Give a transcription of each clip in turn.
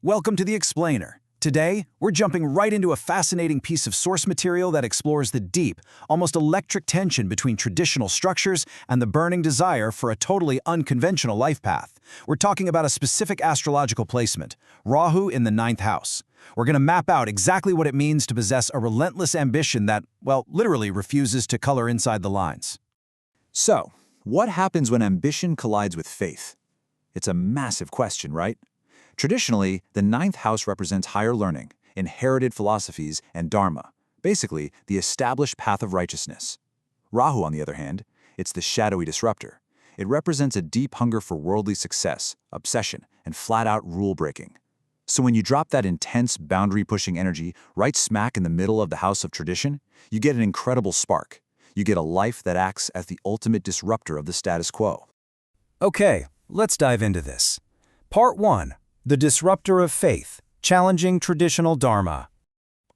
Welcome to The Explainer. Today, we're jumping right into a fascinating piece of source material that explores the deep, almost electric tension between traditional structures and the burning desire for a totally unconventional life path. We're talking about a specific astrological placement, Rahu in the ninth house. We're going to map out exactly what it means to possess a relentless ambition that, well, literally refuses to color inside the lines. So, what happens when ambition collides with faith? It's a massive question, right? Traditionally, the ninth house represents higher learning, inherited philosophies, and dharma, basically the established path of righteousness. Rahu, on the other hand, it's the shadowy disruptor. It represents a deep hunger for worldly success, obsession, and flat-out rule-breaking. So when you drop that intense, boundary-pushing energy right smack in the middle of the house of tradition, you get an incredible spark. You get a life that acts as the ultimate disruptor of the status quo. Okay, let's dive into this. Part 1. The Disruptor of Faith, Challenging Traditional Dharma.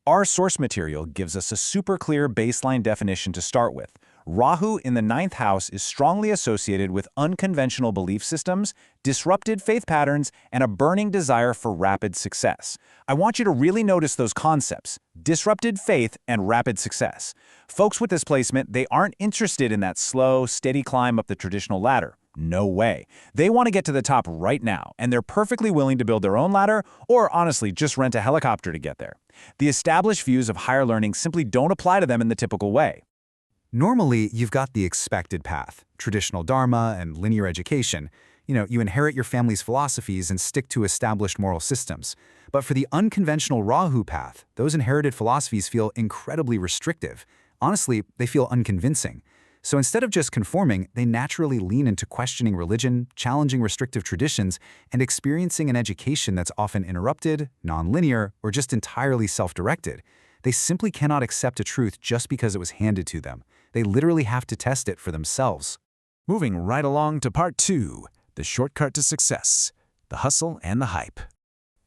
Our source material gives us a super clear baseline definition to start with. Rahu in the ninth house is strongly associated with unconventional belief systems, disrupted faith patterns, and a burning desire for rapid success. I want you to really notice those concepts: disrupted faith and rapid success. Folks with this placement, they aren't interested in that slow, steady climb up the traditional ladder. No way. They want to get to the top right now, and they're perfectly willing to build their own ladder or, honestly, just rent a helicopter to get there. The established views of higher learning simply don't apply to them in the typical way. Normally, you've got the expected path, traditional dharma and linear education. You inherit your family's philosophies and stick to established moral systems. But for the unconventional Rahu path, those inherited philosophies feel incredibly restrictive. Honestly, they feel unconvincing. So instead of just conforming, they naturally lean into questioning religion, challenging restrictive traditions, and experiencing an education that's often interrupted, nonlinear, or just entirely self-directed. They simply cannot accept a truth just because it was handed to them. They literally have to test it for themselves. Moving right along to Part 2, the shortcut to success, the hustle and the hype.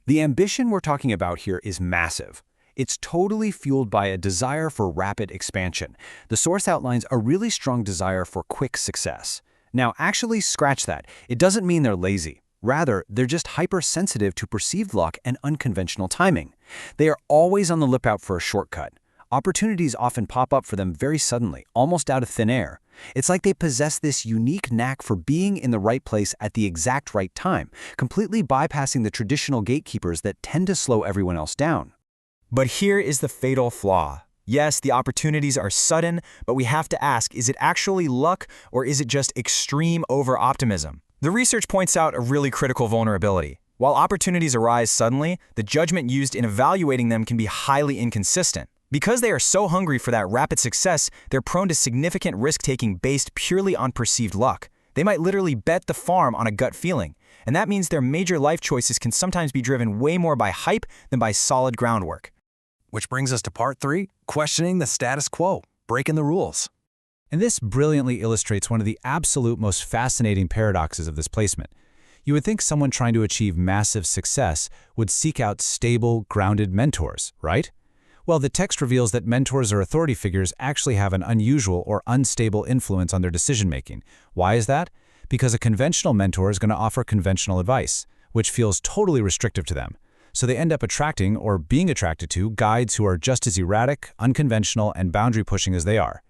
The ambition we're talking about here is massive. It's totally fueled by a desire for rapid expansion. The source outlines a really strong desire for quick success. Now, actually scratch that. It doesn't mean they're lazy. Rather, they're just hypersensitive to perceived luck and unconventional timing. They are always on the lookout for a shortcut. Opportunities often pop up for them very suddenly, almost out of thin air. It's like they possess this unique knack for being in the right place at the exact right time, completely bypassing the traditional gatekeepers that tend to slow everyone else down. But here is the fatal flaw. Yes, the opportunities are sudden, but we have to ask, is it actually luck or is it just extreme over-optimism? The research points out a really critical vulnerability. While opportunities arise suddenly, the judgment used in evaluating them can be highly inconsistent. Because they are so hungry for that rapid success, they're prone to significant risk-taking based purely on perceived luck. They might literally bet the farm on a gut feeling, and that means their major life choices can sometimes be driven way more by hype than by solid groundwork. Which brings us to Part 3, questioning the status quo, breaking the rules. And this brilliantly illustrates one of the absolute most fascinating paradoxes of this placement. You would think someone trying to achieve massive success would seek out stable, grounded mentors, right? Well, the text reveals that mentors or authority figures actually have an unusual or unstable influence on their decision-making. Why is that? Because a conventional mentor is going to offer conventional advice, which feels totally restrictive to them. So they end up attracting or being attracted to guides who are just as erratic, unconventional, and boundary-pushing as they are.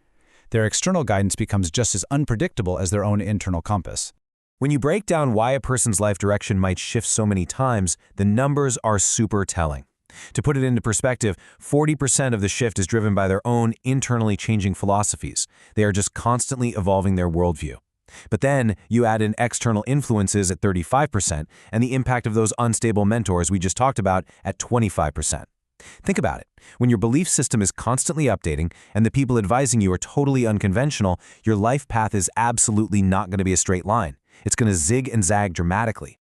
Their external guidance becomes just as unpredictable as their own internal compass. When you break down why a person's life direction might shift so many times, the numbers are super telling. To put it into perspective, 40% of the shift is driven by their own internally changing philosophies. They are just constantly evolving their worldview. But then you add in external influences at 35% and the impact of those unstable mentors we just talked about at 25%. Think about it. When your belief system is constantly updating and the people advising you are totally unconventional, your life path is absolutely not going to be a straight line. It's going to zig and zag dramatically.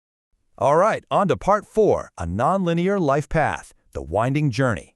All right, on to Part 4, a nonlinear life path, the winding journey.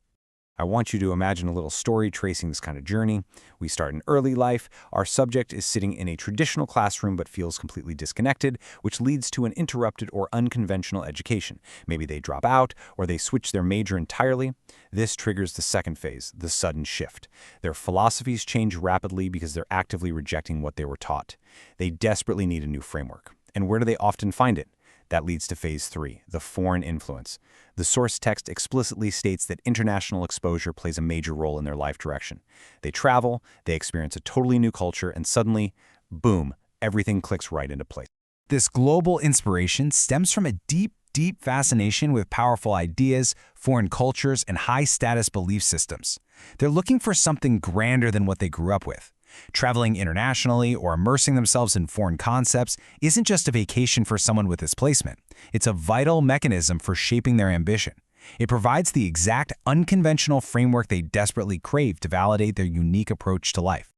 I want you to imagine a little story tracing this kind of journey. We start in early life. Our subject is sitting in a traditional classroom but feels completely disconnected, which leads to an interrupted or unconventional education. Maybe they drop out or they switch their major entirely. This triggers the second phase, the sudden shift. Their philosophies change rapidly because they're actively rejecting what they were taught. They desperately need a new framework. And where do they often find it? That leads to phase 3, the foreign influence. The source text explicitly states that international exposure plays a major role in their life direction. They travel, they experience a totally new culture, and suddenly, boom, everything clicks right into place. This global inspiration stems from a deep fascination with powerful ideas, foreign cultures, and high-status belief systems. They're looking for something grander than what they grew up with. Traveling internationally or immersing themselves in foreign concepts isn't just a vacation for someone with this placement. It's a vital mechanism for shaping their ambition. It provides the exact unconventional framework they desperately crave to validate their unique approach to life.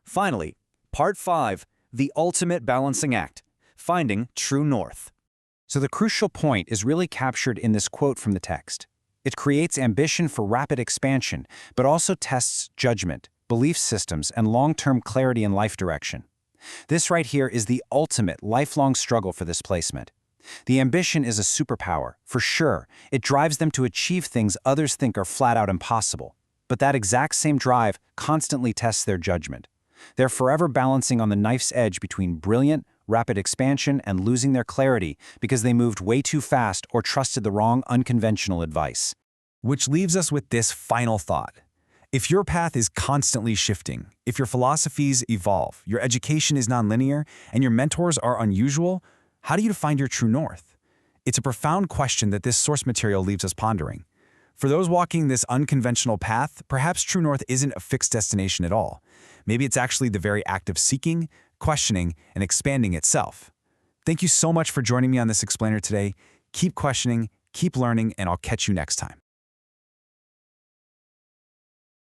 Finally, Part 5, the ultimate balancing act, finding true north. So the crucial point is really captured in this quote from the text. It creates ambition for rapid expansion, but also tests judgment, belief systems, and long-term clarity in life direction. This right here is the ultimate lifelong struggle for this placement. The ambition is a superpower, for sure. It drives them to achieve things others think are flat out impossible. But that exact same drive constantly tests their judgment. They're forever balancing on the knife's edge between brilliant, rapid expansion and losing their clarity because they moved way too fast or trusted the wrong unconventional advice. Which leaves us with this final thought. If your path is constantly shifting, if your philosophies evolve, your education is nonlinear, and your mentors are unusual, how do you find your true north? It's a profound question that this source material leaves us pondering. For those walking this unconventional path, perhaps true north isn't a fixed destination at all. Maybe it's actually the very act of seeking, questioning, and expanding itself. Thank you so much for joining me on this explainer today. Keep questioning, keep learning, and I'll catch you next time.